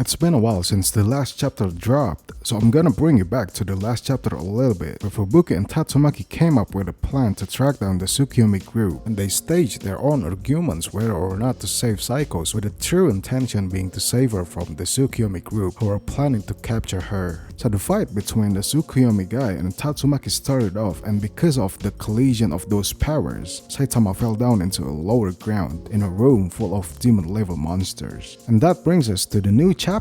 It's been a while since the last chapter dropped, so I'm gonna bring you back to the last chapter a little bit, where Fubuki and Tatsumaki came up with a plan to track down the Tsukuyomi group, and they staged their own arguments whether or not to save Saiko's, with the true intention being to save her from the Tsukuyomi group who are planning to capture her. So the fight between the Tsukuyomi guy and Tatsumaki started off, and because of the collision of those powers, Saitama fell down into a lower ground in a room full of demon level monsters. And that brings us to the new chapter,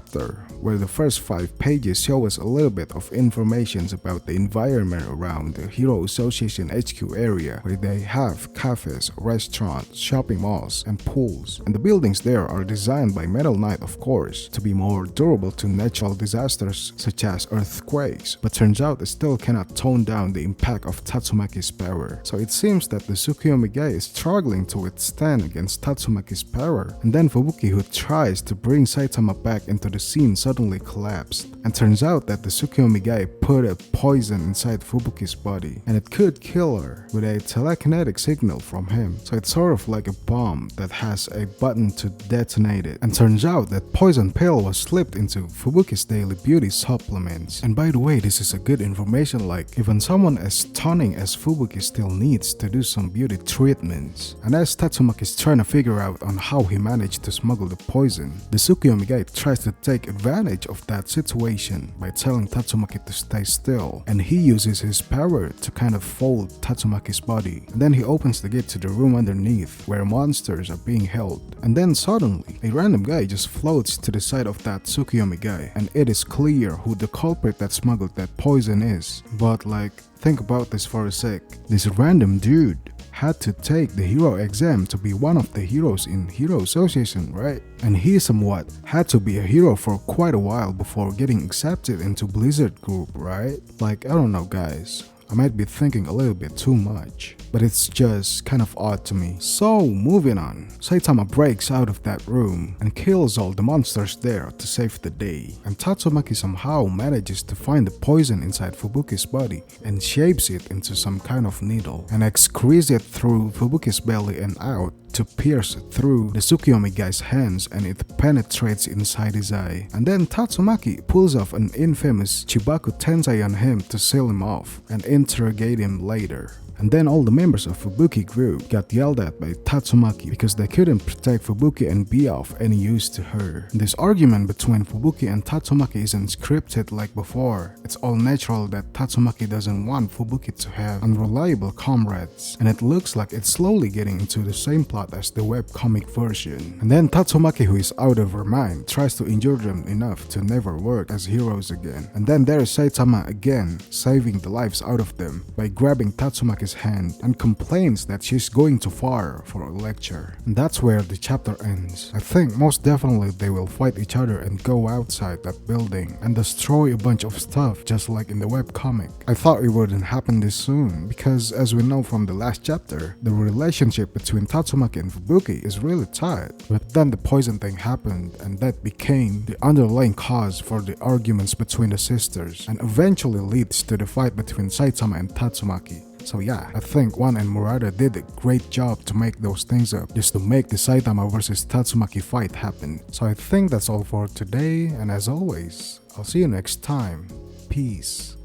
where the first 5 pages show us a little bit of information about the environment around the Hero Association HQ area, where they have cafes, restaurants, shopping malls, and pools. And the buildings there are designed by Metal Knight, of course, to be more durable to natural disasters such as earthquakes, but turns out it still cannot tone down the impact of Tatsumaki's power. So it seems that the Tsukuyomi guy is struggling to withstand against Tatsumaki's power, and then Fubuki, who tries to bring Saitama back into the scene, suddenly collapsed. And turns out that the Tsukuyomi guy put a poison inside Fubuki's body, and it could kill her with a telekinetic signal from him. So it's sort of like a bomb that has a button to detonate it. And turns out that poison pill was slipped into Fubuki's daily beauty supplements. And by the way, this is a good information, like even someone as stunning as Fubuki still needs to do some beauty treatments. And as Tatsumaki is trying to figure out on how he managed to smuggle the poison, the Tsukuyomi guy tries to take advantage of that situation by telling Tatsumaki to stay still, and he uses his power to kind of fold Tatsumaki's body. And then he opens the gate to the room underneath where monsters are being held. And then suddenly, a random guy just floats to the side of that Tsukuyomi guy, and it is clear who the culprit that smuggled that poison is. But like, think about this for a sec. This random dude had to take the hero exam to be one of the heroes in Hero Association, right? And he somewhat had to be a hero for quite a while before getting accepted into Blizzard group, right? Like, I don't know guys, I might be thinking a little bit too much, but it's just kind of odd to me. So moving on, Saitama breaks out of that room and kills all the monsters there to save the day. And Tatsumaki somehow manages to find the poison inside Fubuki's body and shapes it into some kind of needle and excretes it through Fubuki's belly and out to pierce through the Tsukuyomi guy's hands, and it penetrates inside his eye. And then Tatsumaki pulls off an infamous Chibaku Tensei on him to seal him off and interrogate him later. And then all the members of Fubuki group got yelled at by Tatsumaki because they couldn't protect Fubuki and be of any use to her. And this argument between Fubuki and Tatsumaki isn't scripted like before. It's all natural that Tatsumaki doesn't want Fubuki to have unreliable comrades, and it looks like it's slowly getting into the same plot as the webcomic version. And then Tatsumaki, who is out of her mind, tries to injure them enough to never work as heroes again. And then there's Saitama again, saving the lives out of them by grabbing Tatsumaki's hand, and complains that she's going too far for a lecture. And that's where the chapter ends. I think most definitely they will fight each other and go outside that building and destroy a bunch of stuff just like in the webcomic. I thought it wouldn't happen this soon because, as we know from the last chapter, the relationship between Tatsumaki and Fubuki is really tight. But then the poison thing happened, and that became the underlying cause for the arguments between the sisters, and eventually leads to the fight between Saitama and Tatsumaki. So yeah, I think One and Murata did a great job to make those things up, just to make the Saitama versus Tatsumaki fight happen. So I think that's all for today, and as always, I'll see you next time. Peace.